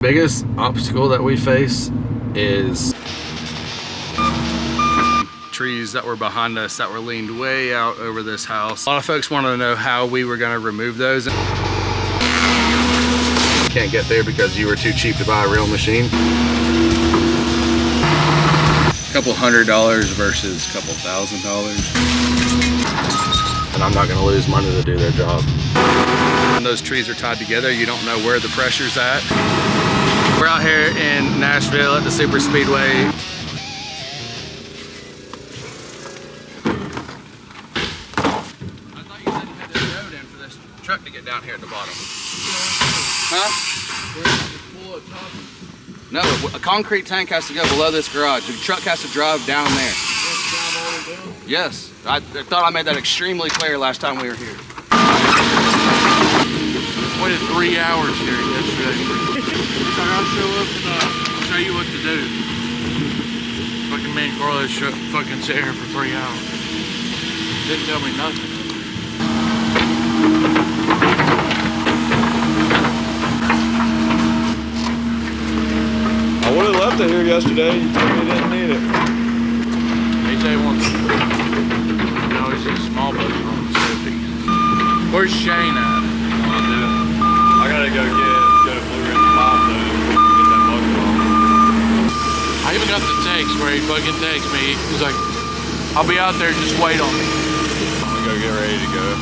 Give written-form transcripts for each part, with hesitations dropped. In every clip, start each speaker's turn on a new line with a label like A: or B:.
A: Biggest obstacle that we face is trees that were behind us that were leaned way out over this house. A lot of folks wanted to know how we were going to remove those. Can't get there because you were too cheap to buy a real machine. A couple $100 versus a couple $1,000. And I'm not going to lose money to do their job. When those trees are tied together, you don't know where the pressure's at. We're out here in Nashville at the Super Speedway. I thought you said you had this road in for this truck to get down here at the bottom. Huh? No, a concrete tank has to go below this garage. The truck has to drive down there. Yes, I thought I made that extremely clear last time we were here.
B: Waited 3 hours here yesterday. So I'll show up and show you what to do. Fucking me and Carla fucking sit here for 3 hours. Didn't tell me nothing.
C: I would have left it here yesterday. You told me you didn't need it.
B: AJ wants it. No, it's just a small boat on the septic. Where's Shane at?
C: I gotta go to Blue Ridge Pop though, get that bucket off.
B: I even got the text where he fucking texted me. He's like, I'll be out there, just wait on me.
C: I'm gonna go get ready to go.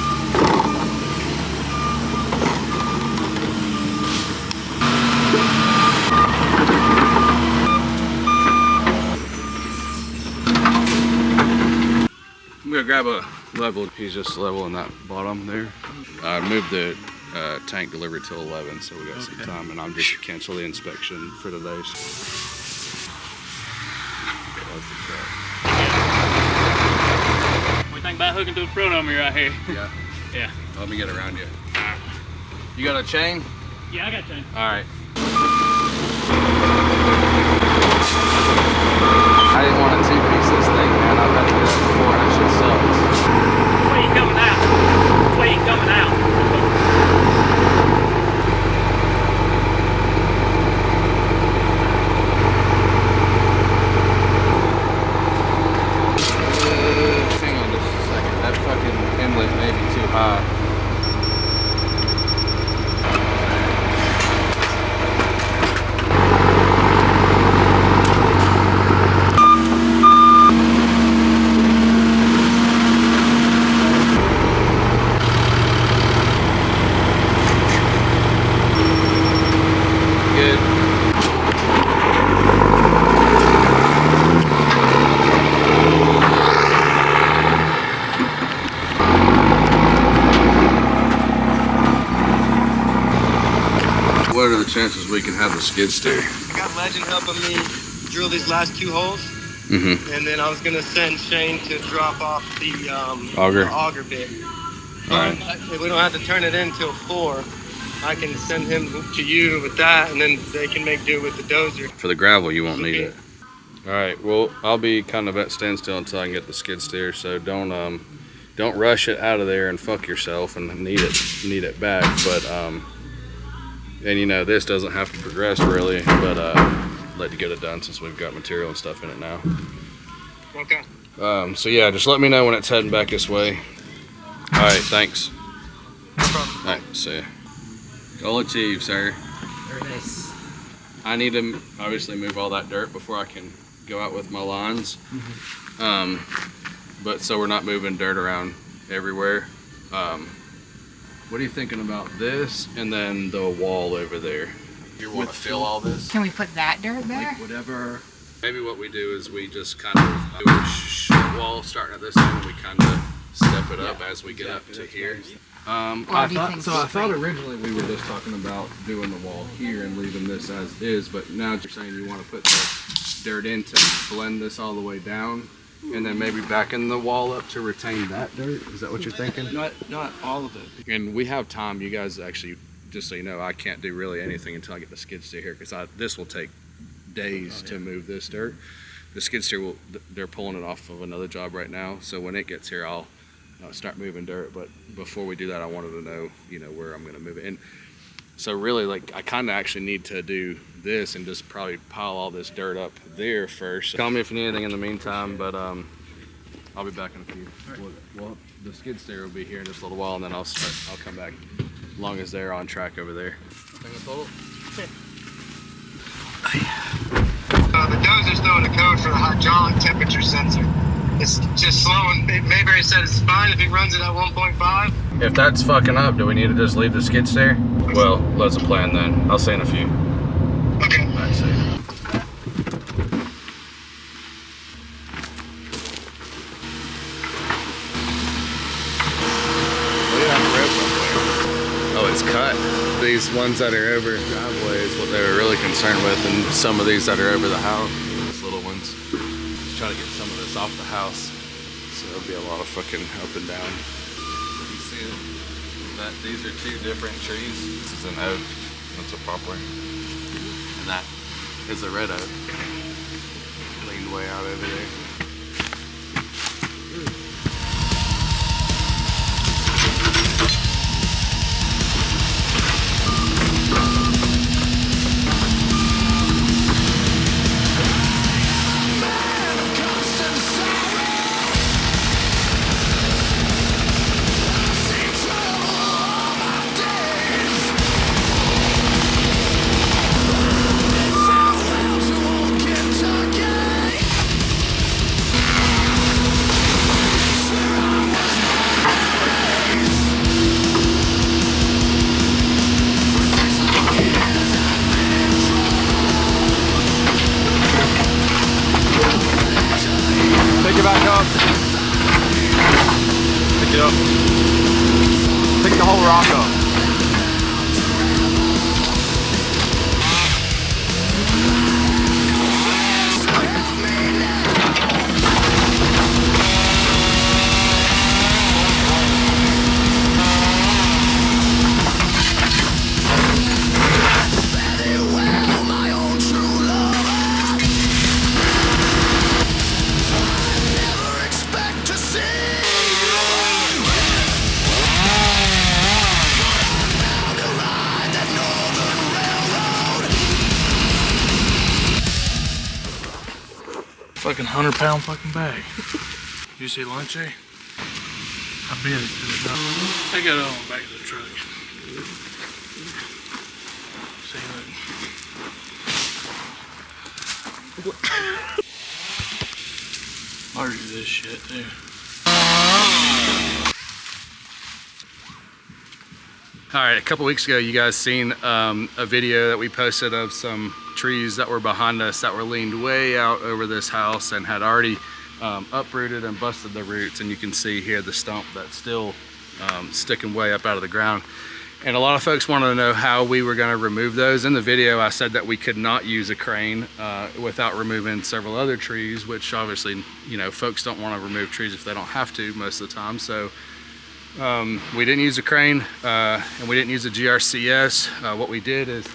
A: I'm gonna grab a level. He's just leveling that bottom there. I moved the tank delivery till 11, so we got some time, and I'm just cancel the inspection for today. Okay, that's the truck.
D: What do you think about hooking to the front of me right here?
A: Yeah.
D: Yeah.
A: Let me get around you. You got a chain?
D: Yeah, I got chain.
A: All right. I didn't want to two-piece this thing, man. I've had to do that before, and that shit sucks.
D: Which way you coming out? Which way you coming out?
A: Hang on just a second. That fucking inlet may be too high. What are the chances we can have the skid steer?
E: I got Legend helping me drill these last 2 holes. And then I was gonna send Shane to drop off the auger bit.
A: Alright.
E: If we don't have to turn it in till 4, I can send him to you with that, and then they can make do with the dozer.
A: For the gravel, you won't need it. Alright, well, I'll be kind of at standstill until I can get the skid steer, so don't rush it out of there and fuck yourself and need it back. But and you know, this doesn't have to progress really, but let you get it done since we've got material and stuff in it now.
E: Okay.
A: So yeah, just let me know when it's heading back this way. Alright, thanks.
E: No problem.
A: Alright, see ya. Goal achieved, sir.
D: Very nice.
A: I need to obviously move all that dirt before I can go out with my lines. But so we're not moving dirt around everywhere. What are you thinking about this and then the wall over there? You want to fill all this?
F: Can we put that dirt there?
A: Like whatever. Maybe what we do is we just kind of do a short wall starting at this end and we kind of step it up as we get up to here. I thought originally we were just talking about doing the wall here and leaving this as is, but now you're saying you want to put the dirt in to blend this all the way down and then maybe backing the wall up to retain that dirt. Is that what you're thinking?
E: Not all of it.
A: And we have time. You guys actually, just so you know, I can't do really anything until I get the skid steer here because this will take days to move this dirt. The skid steer they're pulling it off of another job right now, so when it gets here I'll start moving dirt. But before we do that, I wanted to know, you know, where I'm going to move it. And So really, like, I kind of actually need to do this and just probably pile all this dirt up there first. Call me if you need anything in the meantime, but I'll be back in a few. Well, the skid steer will be here in just a little while, and then I'll come back as long as they're on track over there. Nothing in total?
E: The dozer's throwing a code for the hydraulic temperature sensor. It's just slowing. Mayberry said it's fine if he runs it at 1.5.
A: If that's fucking up, do we need to just leave the skid steer? Well, that's a plan then. I'll see in a few.
E: Okay.
A: All right, see. Oh, it's cut. These ones that are over driveway is what they were really concerned with, and some of these that are over the house, these little ones. Just trying to get some of this off the house. So there'll be a lot of fucking up and down. You see that these are two different trees. This is an oak, that's a poplar. And that is a red oak. Leaned way out over there.
C: Pick the whole rock up.
B: Fucking 100-pound fucking bag. You see lunch, eh? I bet it. Take it on back to the truck. See that. Large of this shit too.
A: All right, a couple weeks ago, you guys seen a video that we posted of some trees that were behind us that were leaned way out over this house and had already uprooted and busted the roots. And you can see here the stump that's still sticking way up out of the ground. And a lot of folks wanted to know how we were going to remove those. In the video, I said that we could not use a crane without removing several other trees, which obviously, you know, folks don't want to remove trees if they don't have to most of the time. So we didn't use a crane and we didn't use a GRCS. What we did is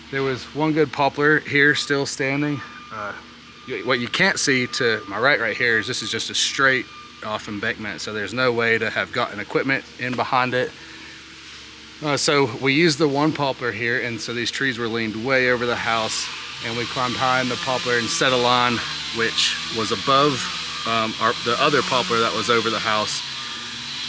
A: there was one good poplar here still standing. What you can't see to my right here is this is just a straight off embankment. So there's no way to have gotten equipment in behind it. So we used the one poplar here, and so these trees were leaned way over the house, and we climbed high in the poplar and set a line which was above the other poplar that was over the house.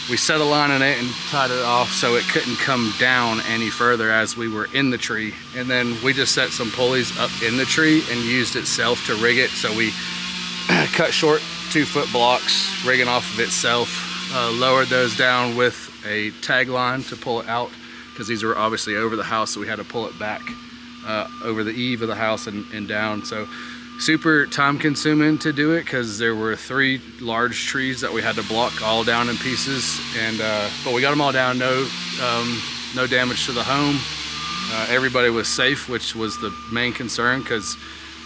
A: We set a line in it and tied it off so it couldn't come down any further as we were in the tree. And then we just set some pulleys up in the tree and used itself to rig it. So we cut short 2-foot blocks, rigging off of itself, lowered those down with a tag line to pull it out, because these were obviously over the house, so we had to pull it back over the eave of the house and down. So super time consuming to do it, because there were 3 large trees that we had to block all down in pieces, and but we got them all down. No damage to the home. Everybody was safe, which was the main concern, because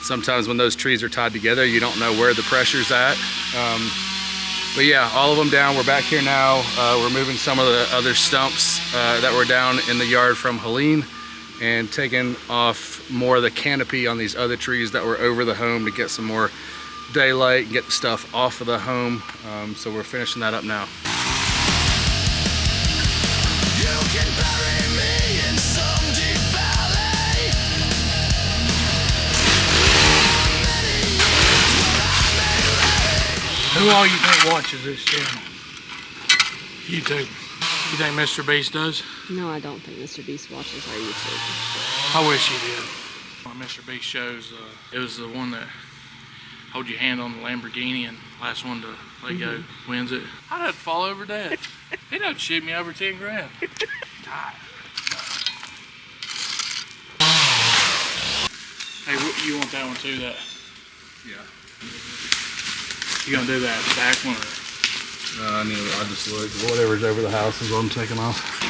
A: sometimes when those trees are tied together, you don't know where the pressure's at. But yeah, all of them down. We're back here now. We're moving some of the other stumps that were down in the yard from Helene, and taking off more of the canopy on these other trees that were over the home to get some more daylight and get the stuff off of the home. So we're finishing that up now.
F: You can bury me in some deep
B: Who all you think watches this channel? YouTube. You think Mr. Beast does?
F: No, I don't think Mr. Beast watches our YouTube.
B: I wish he did. On Mr. Beast shows, it was the one that hold your hand on the Lamborghini and last one to let go wins it. I'd have to fall over dead. He'd have to shoot me over 10 grand. Hey, you want that one too? That?
A: Yeah.
B: You gonna do that back one?
A: I just look. Whatever's over the house is what I'm taking off.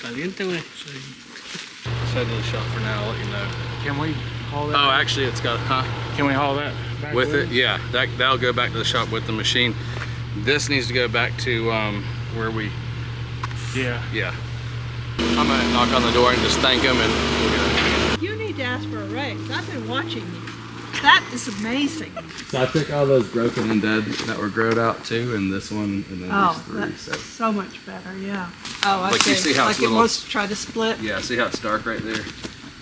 B: Caliente, güey.
A: Let's head to the shop for now. I'll let you know.
B: Can we haul that?
A: Oh, actually, it's got,
B: Can we haul that back
A: with it? Yeah, that'll go back to the shop with the machine. This needs to go back to where we.
B: Yeah.
A: Yeah. I'm gonna knock on the door and just thank him and we'll get it.
G: You need to ask for a raise. I've been watching you. That is amazing.
A: So I took all those broken and dead that were growed out too, and this one, and then these three.
G: That's
A: So.
G: so much better, yeah. Oh, I
A: Like
G: see.
A: you see how it's
G: like it
A: little-
G: wants to try to split?
A: Yeah, see how it's dark right there?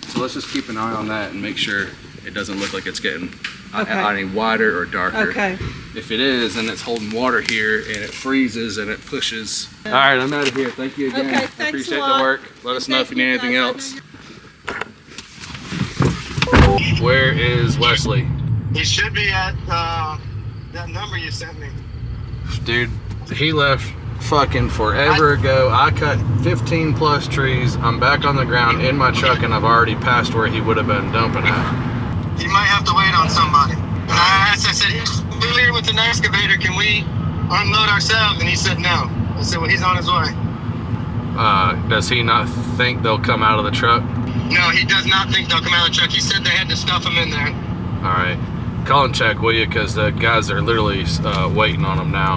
A: So let's just keep an eye on that and make sure it doesn't look like it's getting any wider or darker.
G: Okay.
A: If it is, and it's holding water here, and it freezes and it pushes. All right, I'm out of here. Thank you again.
G: Okay,
A: I
G: thanks
A: appreciate
G: a lot.
A: the work. Let us know if you need
G: Thank
A: anything
G: you,
A: else.
G: guys.
A: Where is Wesley?
E: He should be at that number you sent me.
A: Dude, he left fucking forever ago. I cut 15 plus trees. I'm back on the ground in my truck, and I've already passed where he would have been dumping at.
E: You might have to wait on somebody. And I asked, I said, he's familiar with an excavator. Can we unload ourselves? And he said no. I said, well, he's on his way.
A: Does he not think they'll come out of the truck?
E: No, he does not think they'll come out of the truck. He said they had to stuff him in there.
A: All right. Call and check, will you? Because the guys are literally waiting on them now.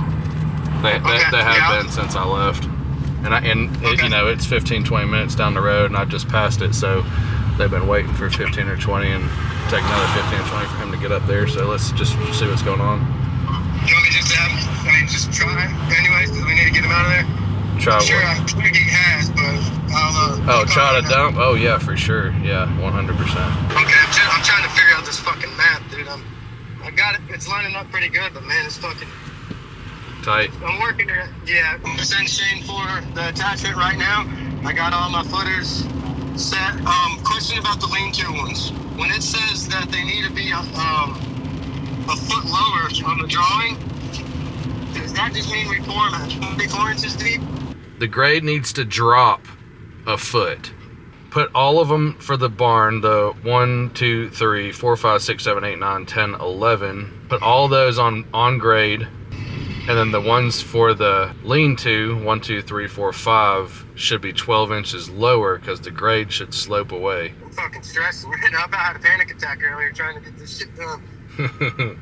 A: They have been since I left. And you know, it's 15-20 minutes down the road, and I've just passed it, so they've been waiting for 15 or 20 and take another 15 or 20 for him to get up there. So let's just see what's going on.
E: You want me just to just try anyways, because we need to get him out of there?
A: Try
E: I'm sure
A: what?
E: he has, but I'll
A: Try to dump? Oh yeah, for sure. Yeah, 100%.
E: Okay, I'm trying to figure out this fucking map, dude. I got it. It's lining up pretty good, but man, it's fucking
A: Tight.
E: I'm working it. Yeah, I'm gonna send Shane for the attachment right now. I got all my footers set. Question about the lean-to ones. When it says that they need to be a foot lower on the drawing, does that just mean we pour them at 24 inches deep?
A: The grade needs to drop a foot. Put all of them for the barn, the 1, 2, 3, 4, 5, 6, 7, 8, 9, 10, 11. Put all those on grade. And then the ones for the lean-to, 1, 2, 3, 4, 5, should be 12 inches lower because the grade should slope away.
E: I'm fucking stressing right now. I about had a panic attack earlier trying to get this shit done.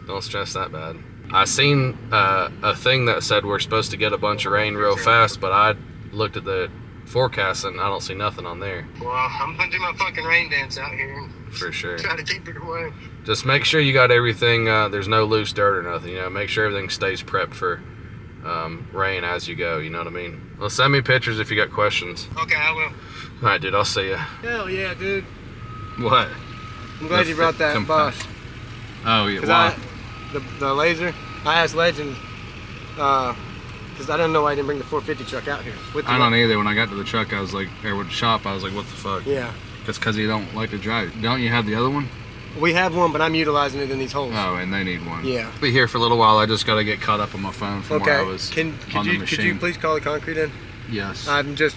A: Don't stress that bad. I seen a thing that said we're supposed to get a bunch of rain real fast, but I looked at the forecast and I don't see nothing on there.
E: Well, I'm gonna do my fucking rain dance out here and
A: For sure.
E: try to keep it away.
A: Just make sure you got everything, there's no loose dirt or nothing, you know, make sure everything stays prepped for rain as you go, you know what I mean? Well, send me pictures if you got questions.
E: Okay, I will.
A: All right, dude, I'll see you.
H: Hell yeah, dude.
A: What?
H: I'm glad you brought that Bosch.
A: Oh, yeah,
H: Cause
A: why?
H: the laser, I asked Legend, because I didn't know why I didn't bring the 450 truck out here.
A: I don't either. When I got to the truck, I was like, or with the shop, I was like, what the fuck?
H: Yeah.
A: Because you don't like to drive. Don't you have the other one?
H: We have one, but I'm utilizing it in these holes.
A: Oh, and they need one.
H: Yeah.
A: Be here for a little while. I just got to get caught up on my phone from where I was
H: Could you please call the concrete in?
A: Yes.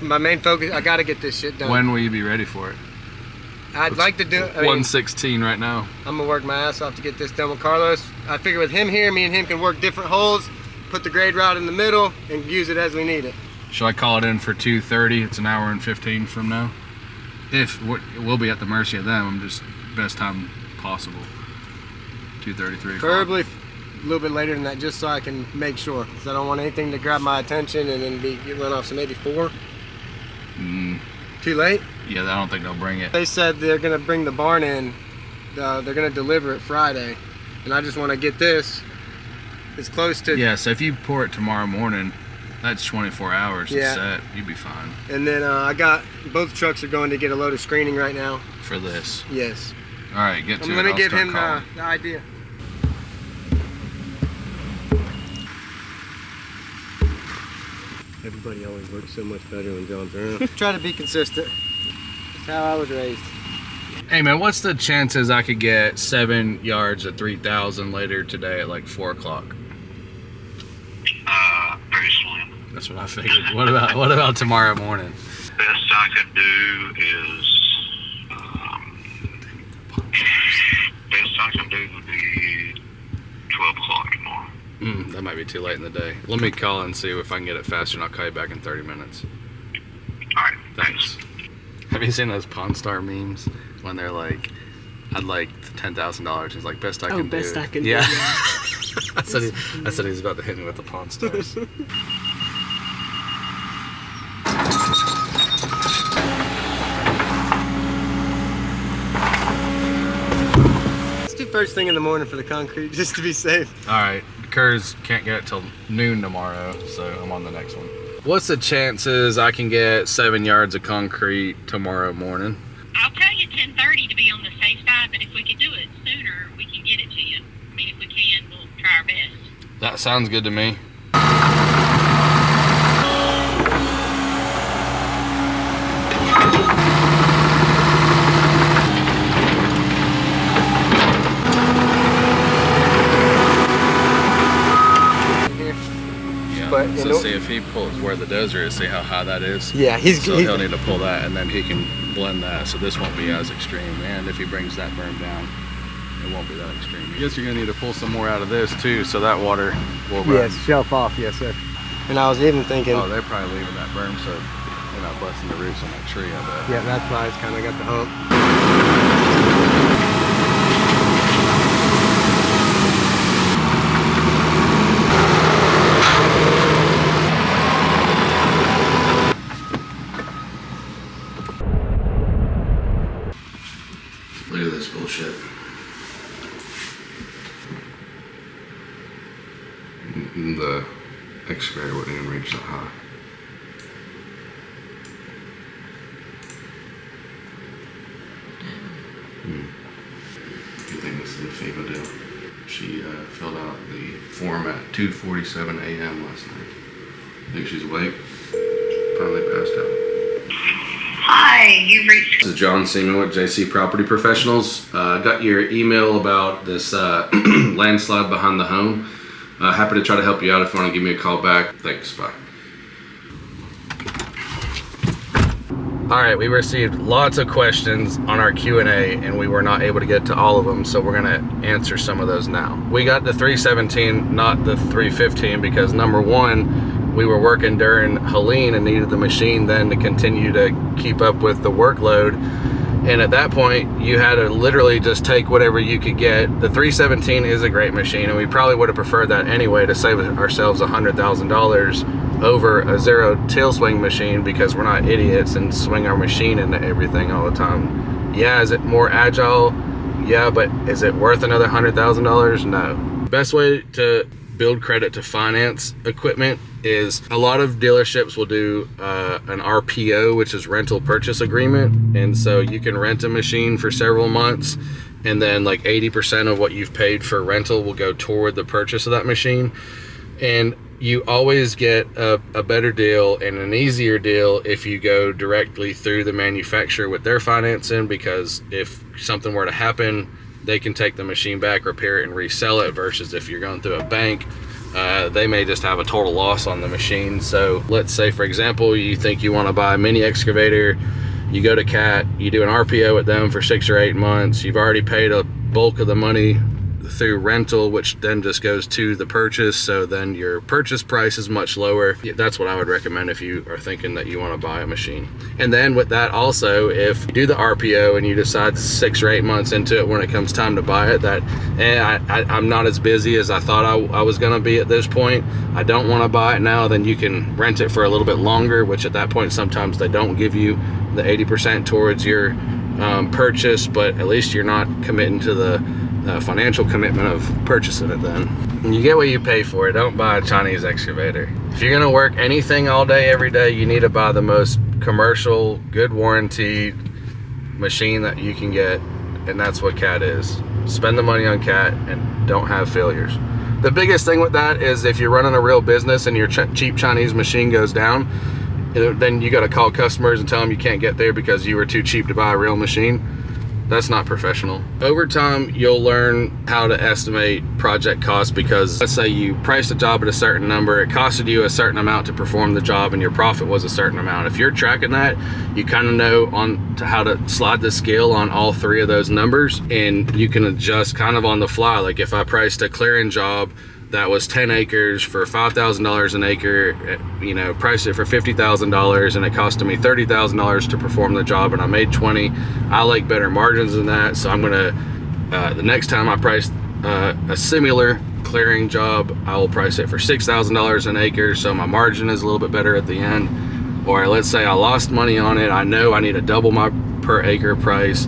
H: My main focus, I got to get this shit done.
A: When will you be ready for it?
H: I'd like to do it.
A: 116 right now.
H: I'm going to work my ass off to get this done with Carlos. I figure with him here, me and him can work different holes, put the grade route in the middle, and use it as we need it.
A: Should I call it in for 2:30? It's an hour and 15 from now. We'll be at the mercy of them. I'm just best time possible? 2:30, 3 o'clock?
H: Preferably a little bit later than that, just so I can make sure. Because I don't want anything to grab my attention and then get run off. So maybe 4? Too late?
A: Yeah, I don't think they'll bring it.
H: They said they're going to bring the barn in. They're going to deliver it Friday. And I just want to get this as close to...
A: Yeah, so if you pour it tomorrow morning, that's 24 hours to set. You'd be fine.
H: And then I got... Both trucks are going to get a load of screening right now.
A: For this?
H: Yes.
A: All right, get to it.
H: I'm going to give him the idea. Everybody always works so much better when John's around. Try to be consistent. That's how I was raised.
A: Hey man, what's the chances I could get 7 yards at 3,000 later today at like 4 o'clock?
I: Very slim.
A: That's what I figured. What about tomorrow morning?
I: Best I could do is best I can do would be 12 o'clock tomorrow.
A: That might be too late in the day. Let me call and see if I can get it faster, and I'll call you back in 30 minutes.
I: All right.
A: Thanks. Have you seen those Pawn Star memes when they're like, "I'd like $10,000." He's like, "Best I can do."
F: Best I can do.
A: Yeah. I said he's about to hit me with the Pawn Stars.
H: Let's do first thing in the morning for the concrete, just to be safe.
A: All right. Kerrs can't get it till noon tomorrow, so I'm on the next one. What's the chances I can get 7 yards of concrete tomorrow morning?
J: I'll tell you 10:30 to be on the safe side, but if we could do it sooner, we can get it to you. I mean, if we can, we'll try our best.
A: That sounds good to me.
H: But
A: so see if he pulls where the dozer is, see how high that is.
H: Yeah,
A: he'll need to pull that, and then he can blend that, so this won't be as extreme. And if he brings that berm down, it won't be that extreme. I guess you're gonna need to pull some more out of this too, so that water will run.
H: Yes, shelf off, yes sir. And I was even thinking...
A: Oh, they're probably leaving that berm so they're not busting the roots on that tree, I bet.
H: Yeah, that's why it's kind of got the hump.
A: Look at this bullshit. The excavator wouldn't even reach that high. You think this is a FEMA deal? She filled out the form at 2:47 a.m. last night. Think she's awake? Finally passed out.
J: Hi, you've reached...
A: This is John Seaman with JC Property Professionals. Got your email about this landslide behind the home. Happy to try to help you out if you want to give me a call back. Thanks, bye. All right, we received lots of questions on our Q&A and we were not able to get to all of them, so we're gonna answer some of those now. We got the 317, not the 315, because number one, we were working during Helene and needed the machine then to continue to keep up with the workload. And at that point, you had to literally just take whatever you could get. The 317 is a great machine, and we probably would have preferred that anyway to save ourselves $100,000 over a zero tail swing machine, because we're not idiots and swing our machine into everything all the time. Yeah, is it more agile? Yeah, but is it worth another $100,000? No. Best way to build credit to finance equipment is a lot of dealerships will do an RPO, which is rental purchase agreement, and so you can rent a machine for several months and then like 80% of what you've paid for rental will go toward the purchase of that machine. And you always get a better deal and an easier deal if you go directly through the manufacturer with their financing, because if something were to happen, they can take the machine back, repair it, and resell it, versus if you're going through a bank, they may just have a total loss on the machine. So let's say, for example, you think you want to buy a mini excavator, you go to CAT, you do an RPO with them for 6 or 8 months, you've already paid a bulk of the money through rental, which then just goes to the purchase, so then your purchase price is much lower. That's what I would recommend if you are thinking that you want to buy a machine. And then with that also, if you do the RPO and you decide 6 or 8 months into it when it comes time to buy it that I'm not as busy as I thought I was going to be at this point, I don't want to buy it now, then you can rent it for a little bit longer, which at that point sometimes they don't give you the 80% towards your purchase, but at least you're not committing to the financial commitment of purchasing it then. And you get what you pay for. Don't buy a Chinese excavator. If you're gonna work anything all day, every day, you need to buy the most commercial, good warranty machine that you can get, and that's what CAT is. Spend the money on CAT and don't have failures. The biggest thing with that is if you're running a real business and your cheap Chinese machine goes down, then you got to call customers and tell them you can't get there because you were too cheap to buy a real machine. That's not professional. Over time, you'll learn how to estimate project costs, because let's say you priced a job at a certain number, it costed you a certain amount to perform the job, and your profit was a certain amount. If you're tracking that, you kind of know how to slide the scale on all 3 of those numbers, and you can adjust kind of on the fly. Like if I priced a clearing job that was 10 acres for $5,000 an acre, you know, priced it for $50,000 and it costed me $30,000 to perform the job and I made 20. I like better margins than that, so I'm gonna, the next time I price a similar clearing job, I will price it for $6,000 an acre, so my margin is a little bit better at the end. Or let's say I lost money on it, I know I need to double my per acre price.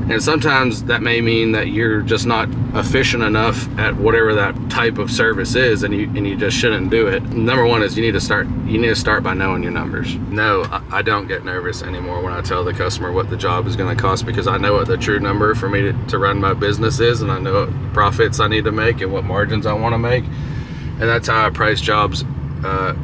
A: And sometimes that may mean that you're just not efficient enough at whatever that type of service is, and you just shouldn't do it. Number one is you need to start by knowing your numbers. No, I don't get nervous anymore when I tell the customer what the job is going to cost, because I know what the true number for me to run my business is, and I know what profits I need to make and what margins I want to make. And that's how I price jobs,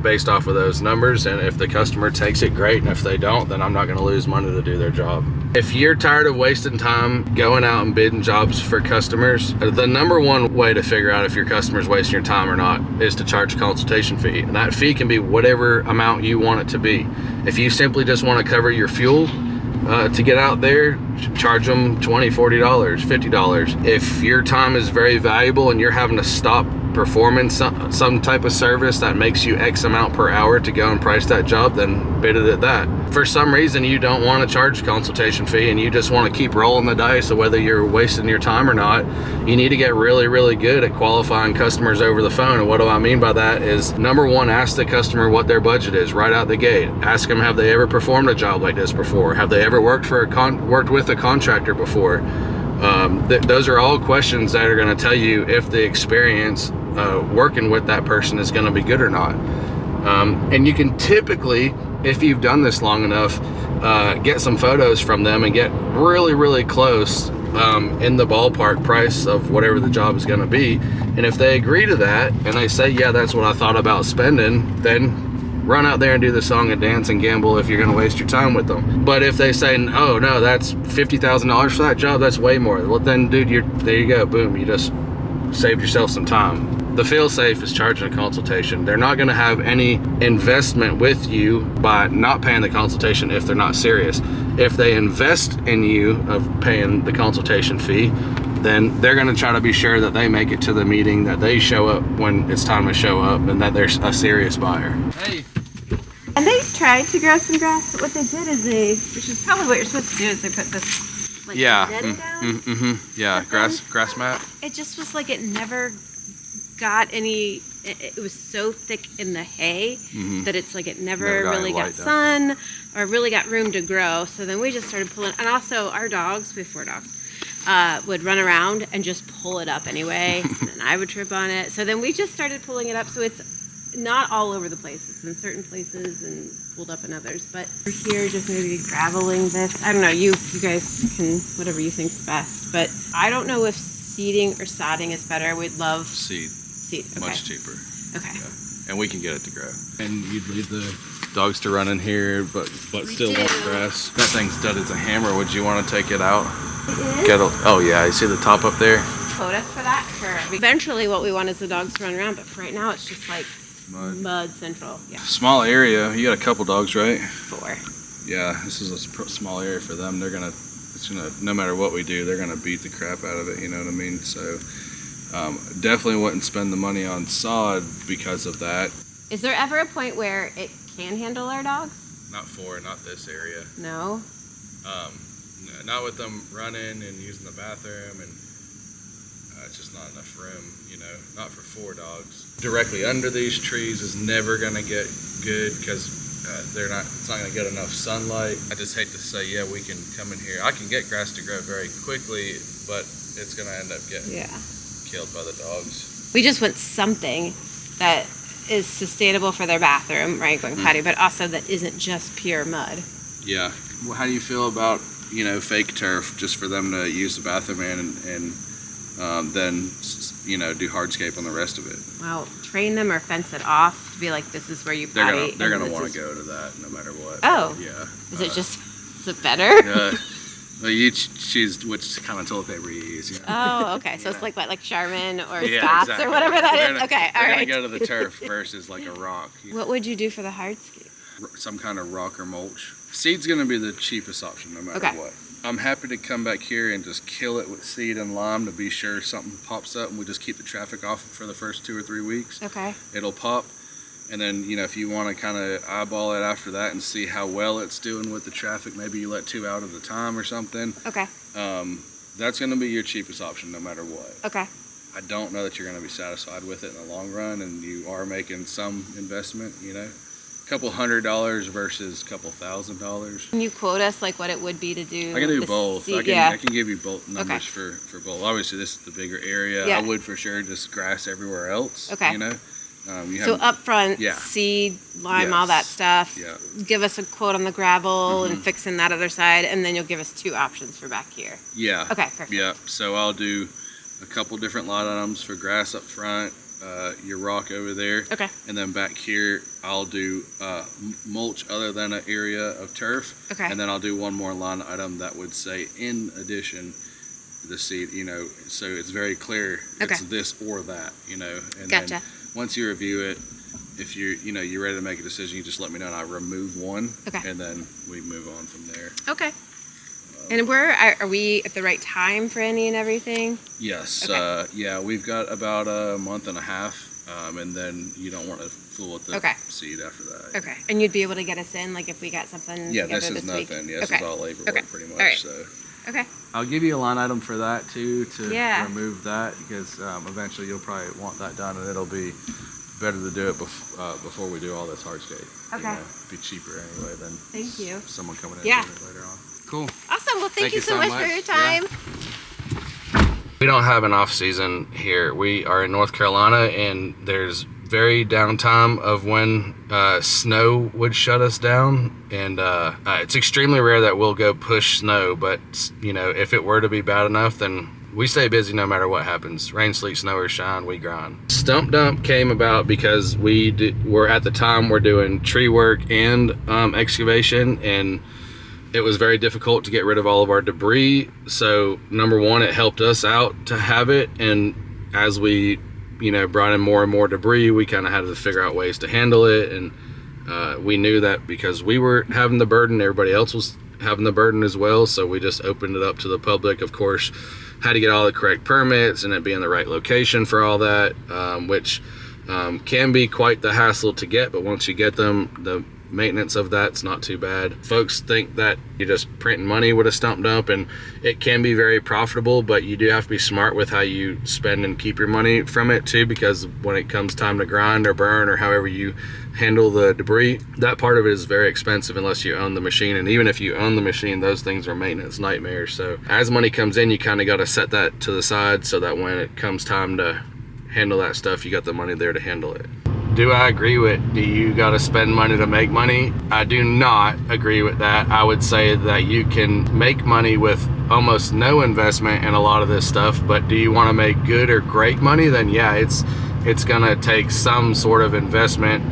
A: based off of those numbers. And if the customer takes it, great, and if they don't, then I'm not going to lose money to do their job. If you're tired of wasting time going out and bidding jobs for customers, the number one way to figure out if your customer's wasting your time or not is to charge a consultation fee. And that fee can be whatever amount you want it to be. If you simply just want to cover your fuel to get out there, charge them $20, $40, $50. If your time is very valuable and you're having to stop performing some type of service that makes you X amount per hour to go and price that job, then bid it at that. For some reason you don't want to charge a consultation fee and you just want to keep rolling the dice of whether you're wasting your time or not, you need to get really, really good at qualifying customers over the phone. And what do I mean by that is, number one, ask the customer what their budget is right out the gate. Ask them, have they ever performed a job like this before? Have they ever worked with a contractor before? Those are all questions that are going to tell you if the experience working with that person is going to be good or not. And you can typically, if you've done this long enough, get some photos from them and get really, really close in the ballpark price of whatever the job is going to be. And if they agree to that and they say, yeah, that's what I thought about spending, then run out there and do the song and dance and gamble if you're going to waste your time with them. But if they say, oh no, that's $50,000 for that job, that's way more, well then dude, there you go, boom, you just saved yourself some time. The feel safe is charging a consultation. They're not going to have any investment with you by not paying the consultation if they're not serious. If they invest in you of paying the consultation fee, then they're going to try to be sure that they make it to the meeting, that they show up when it's time to show up, and that they're a serious buyer. Hey.
K: And they tried to grow some grass, but what they did is which is probably what you're supposed to do, is they put this like netting down.
A: Yeah, grass mat.
K: It just was like it never got any. It was so thick in the hay that it's like it never really got sun or really got room to grow. So then we just started pulling, and also our dogs, we have 4 dogs, would run around and just pull it up anyway, and I would trip on it. So then we just started pulling it up, so it's not all over the place. It's in certain places and pulled up in others. But we're here just maybe graveling this. I don't know, you guys can, whatever you think's best. But I don't know if seeding or sodding is better. We'd love
A: seed. Okay. Much cheaper.
K: Okay.
A: Yeah. And we can get it to grow. And you'd leave the dogs to run in here, but still want grass. That thing's dead as a hammer. Would you want to take it out?
K: It is?
A: Oh yeah, you see the top up there?
K: Quote us for that. Eventually what we want is the dogs to run around, but for right now it's just like mud central. Yeah.
A: Small area. You got a couple dogs, right?
K: 4.
A: Yeah, this is a small area for them. It's gonna, no matter what we do, they're gonna beat the crap out of it. You know what I mean? So Definitely wouldn't spend the money on sod because of that.
K: Is there ever a point where it can handle our dogs?
A: Not this area.
K: No?
A: Not with them running and using the bathroom, and it's just not enough room, you know, not for 4 dogs. Directly under these trees is never gonna get good because it's not gonna get enough sunlight. I just hate to say, yeah, we can come in here. I can get grass to grow very quickly, but it's gonna end up getting killed by the dogs.
K: We just want something that is sustainable for their bathroom, right, going potty, but also that isn't just pure mud.
A: Yeah. Well, how do you feel about, you know, fake turf just for them to use the bathroom in and then, you know, do hardscape on the rest of it?
K: Well, train them or fence it off to be like, this is where you potty.
A: They're gonna want to go to that no matter what.
K: Oh.
A: Yeah.
K: Is it better?
A: Well, you choose which kind of toilet paper you use. You know?
K: Oh, okay. So it's like what, like Charmin or Scott's or whatever that is? Okay, all right.
A: We're gonna go to the turf versus like a rock.
K: What would you do for the hardscape?
A: Some kind of rock or mulch. Seed's gonna be the cheapest option no matter what. I'm happy to come back here and just kill it with seed and lime to be sure something pops up, and we just keep the traffic off for the first 2 or 3 weeks.
K: Okay.
A: It'll pop. And then, you know, if you want to kind of eyeball it after that and see how well it's doing with the traffic, maybe you let 2 out at a time or something.
K: Okay.
A: That's going to be your cheapest option no matter what.
K: Okay.
A: I don't know that you're going to be satisfied with it in the long run, and you are making some investment, you know. A couple $100 versus a couple $1,000. Can
K: you quote us like what it would be to do?
A: I can do both. I can give you both numbers for both. Obviously, this is the bigger area. I would for sure just grass everywhere else.
K: Okay.
A: You know.
K: So up front, seed, lime, all that stuff.
A: Yeah.
K: Give us a quote on the gravel and fixing that other side, and then you'll give us 2 options for back here.
A: Yeah.
K: Okay, perfect.
A: Yeah. So I'll do a couple different line items for grass up front, your rock over there.
K: Okay.
A: And then back here, I'll do mulch other than an area of turf.
K: Okay.
A: And then I'll do one more line item that would say, in addition, the seed, you know, so it's very clear it's this or that, you know. And
K: gotcha.
A: Then once you review it, if you're ready to make a decision, you just let me know and I remove one. Okay. And then we move on from there.
K: Okay. And are we at the right time for any and everything?
A: Yes. Okay. Yeah, we've got about a month and a half, and then you don't want to fool with the seed after that.
K: Okay. And you'd be able to get us in, like if we got something
A: Yeah,
K: together
A: this is
K: this
A: nothing.
K: week?
A: Yeah, this is all labor work pretty much.
K: All right.
A: So.
K: Okay.
A: I'll give you a line item for that too, to remove that, because eventually you'll probably want that done, and it'll be better to do it before we do all this hardscape.
K: Okay.
A: You know, it'd be cheaper anyway than someone coming in doing it later on. Cool.
K: Awesome. Well, thank you so much for your time.
A: Yeah. We don't have an off season here. We are in North Carolina, and there's very downtime of when snow would shut us down, and it's extremely rare that we'll go push snow, but you know, if it were to be bad enough, then we stay busy no matter what happens. Rain, sleet, snow, or shine, we grind. Stump dump came about because we're doing tree work and excavation, and it was very difficult to get rid of all of our debris. So number one, it helped us out to have it, and as we brought in more and more debris, we kind of had to figure out ways to handle it. And we knew that because we were having the burden, everybody else was having the burden as well. So we just opened it up to the public. Of course, had to get all the correct permits and it be in the right location for all that, which can be quite the hassle to get. But once you get them, the maintenance of that's not too bad. Folks think that you're just printing money with a stump dump, and it can be very profitable, but you do have to be smart with how you spend and keep your money from it too, because when it comes time to grind or burn or however you handle the debris, that part of it is very expensive unless you own the machine. And even if you own the machine, those things are maintenance nightmares. So as money comes in, you kind of got to set that to the side so that when it comes time to handle that stuff, you got the money there to handle it. Do I agree with, do you got to spend money to make money? I do not agree with that. I would say that you can make money with almost no investment in a lot of this stuff, but do you want to make good or great money? Then yeah, it's gonna take some sort of investment.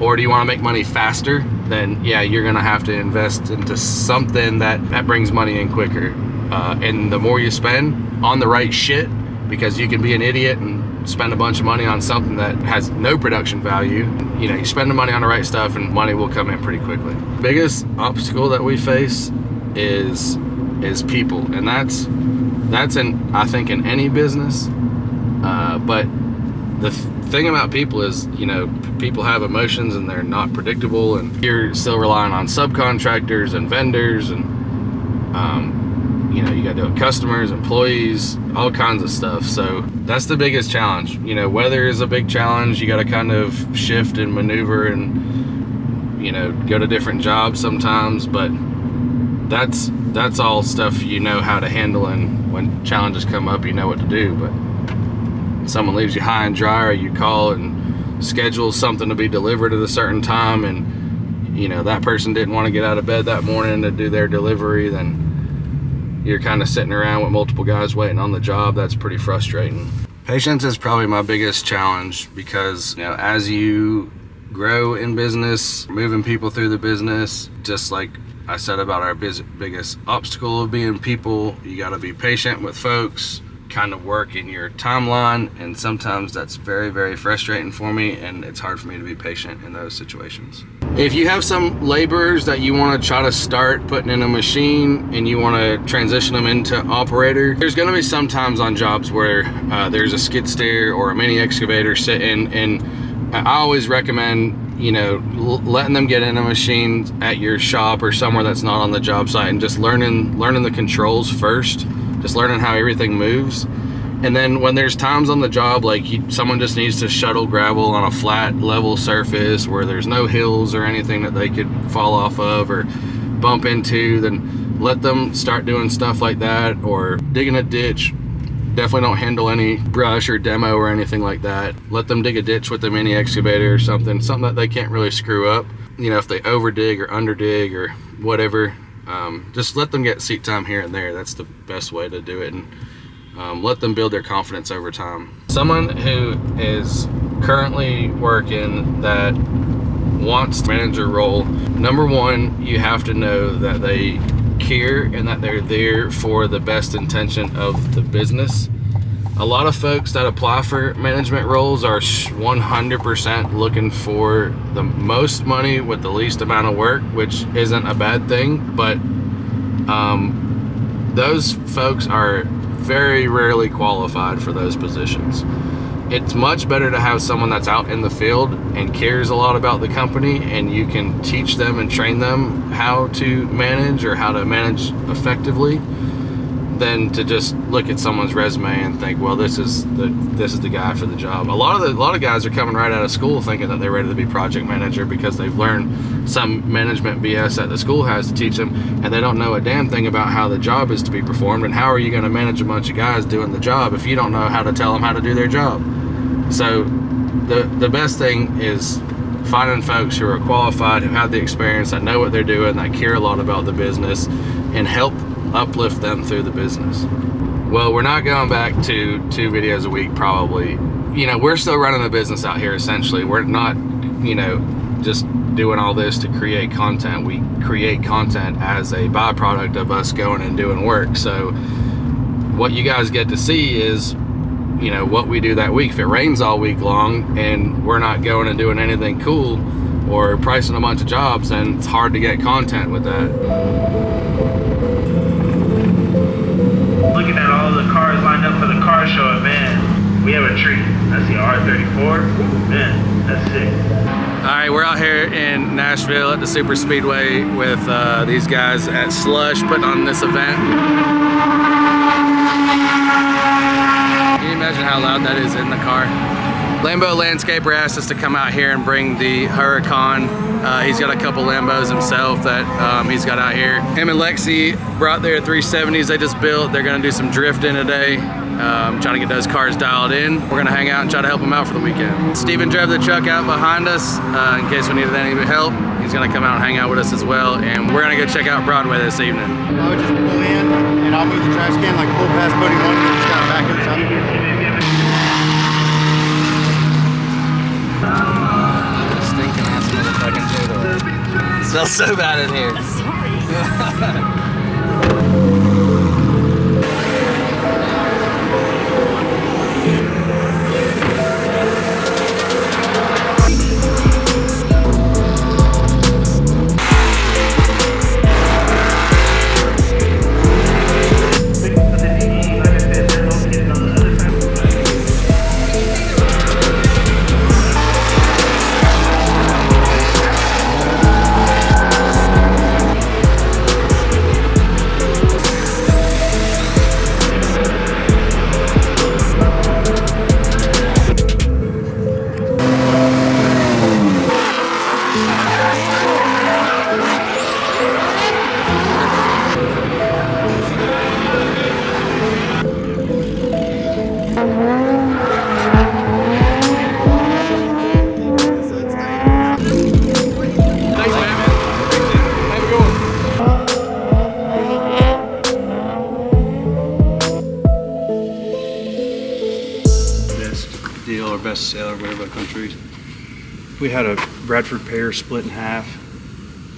A: Or do you want to make money faster? Then yeah, you're gonna have to invest into something that brings money in quicker. And the more you spend on the right shit, because you can be an idiot and spend a bunch of money on something that has no production value. You spend the money on the right stuff and money will come in pretty quickly. Biggest obstacle that we face is people, and that's I think in any business, But the thing about people is, you know, people have emotions and they're not predictable, and you're still relying on subcontractors and vendors, and you know, you got to deal with customers, employees, all kinds of stuff. So that's the biggest challenge. You know, weather is a big challenge. You got to kind of shift and maneuver and, you know, go to different jobs sometimes, but that's all stuff you know how to handle, and when challenges come up, you know what to do. But someone leaves you high and dry, or you call and schedule something to be delivered at a certain time, and you know that person didn't want to get out of bed that morning to do their delivery, then you're kind of sitting around with multiple guys waiting on the job. That's pretty frustrating. Patience is probably my biggest challenge, because you know, as you grow in business, moving people through the business, just like I said about our biggest obstacle of being people, you got to be patient with folks, kind of work in your timeline, and sometimes that's very, very frustrating for me, and it's hard for me to be patient in those situations. If you have some laborers that you want to try to start putting in a machine and you want to transition them into operator, there's going to be some times on jobs where there's a skid steer or a mini excavator sitting, and I always recommend, you know, letting them get in a machine at your shop or somewhere that's not on the job site, and just learning the controls first, just learning how everything moves. And then when there's times on the job, like someone just needs to shuttle gravel on a flat, level surface where there's no hills or anything that they could fall off of or bump into, then let them start doing stuff like that. Or digging a ditch, definitely don't handle any brush or demo or anything like that. Let them dig a ditch with a mini excavator or something that they can't really screw up. You know, if they over dig or under dig or whatever, just let them get seat time here and there. That's the best way to do it, and let them build their confidence over time. Someone who is currently working that wants to manage a role, number one, you have to know that they care and that they're there for the best intention of the business. A lot of folks that apply for management roles are 100% looking for the most money with the least amount of work, which isn't a bad thing, but those folks are very rarely qualified for those positions. It's much better to have someone that's out in the field and cares a lot about the company, and you can teach them and train them how to manage or how to manage effectively, than to just look at someone's resume and think, well, this is the guy for the job. A lot of guys are coming right out of school thinking that they're ready to be project manager because they've learned some management BS that the school has to teach them, and they don't know a damn thing about how the job is to be performed. And how are you going to manage a bunch of guys doing the job if you don't know how to tell them how to do their job? So the best thing is finding folks who are qualified, who have the experience, that know what they're doing, that care a lot about the business, and help uplift them through the business. Well, we're not going back to 2 videos a week probably. You know, we're still running the business out here essentially. We're not, you know, just doing all this to create content. We create content as a byproduct of us going and doing work. So what you guys get to see is, you know, what we do that week. If it rains all week long and we're not going and doing anything cool or pricing a bunch of jobs, then it's hard to get content with that.
L: Looking at all the cars lined up for the car show, man, we have a treat. That's the R34. Man, that's sick.
A: All right, we're out here in Nashville at the Super Speedway with these guys at Slush putting on this event. Can you imagine how loud that is in the car? Lambo Landscaper asked us to come out here and bring the Huracan. He's got a couple Lambos himself that he's got out here. Him and Lexi brought their 370s they just built. They're gonna do some drifting today. Trying to get those cars dialed in. We're gonna hang out and try to help them out for the weekend. Steven drove the truck out behind us in case we needed any help. He's gonna come out and hang out with us as well. And we're gonna go check out Broadway this evening.
H: I would just pull in and I'll move the trash can, like pull past podium 1 and then just kind of back inside.
A: Stinking ass motherfucking poodle. Smells so bad in here.
M: best seller, whatever the countries. We had a Bradford pear split in half.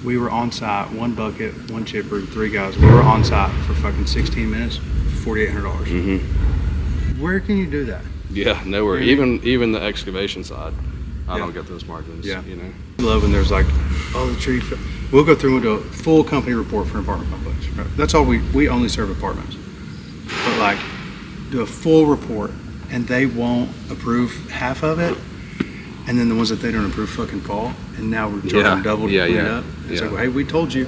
M: We were on site, 1 bucket, 1 chipper, 3 guys. We were on site for fucking 16 minutes, $4,800.
A: Mm-hmm.
M: Where can you do that?
A: Yeah, nowhere. Even the excavation side, I don't get those margins.
M: Yeah.
A: You know.
M: I love when there's like, oh, the tree. We'll go through and do a full company report for an apartment complex. Right? That's all we only serve apartments. But like, do a full report, and they won't approve half of it, and then the ones that they don't approve fucking fall, and now we're charging double to clean up. It's like, well, hey, we told you.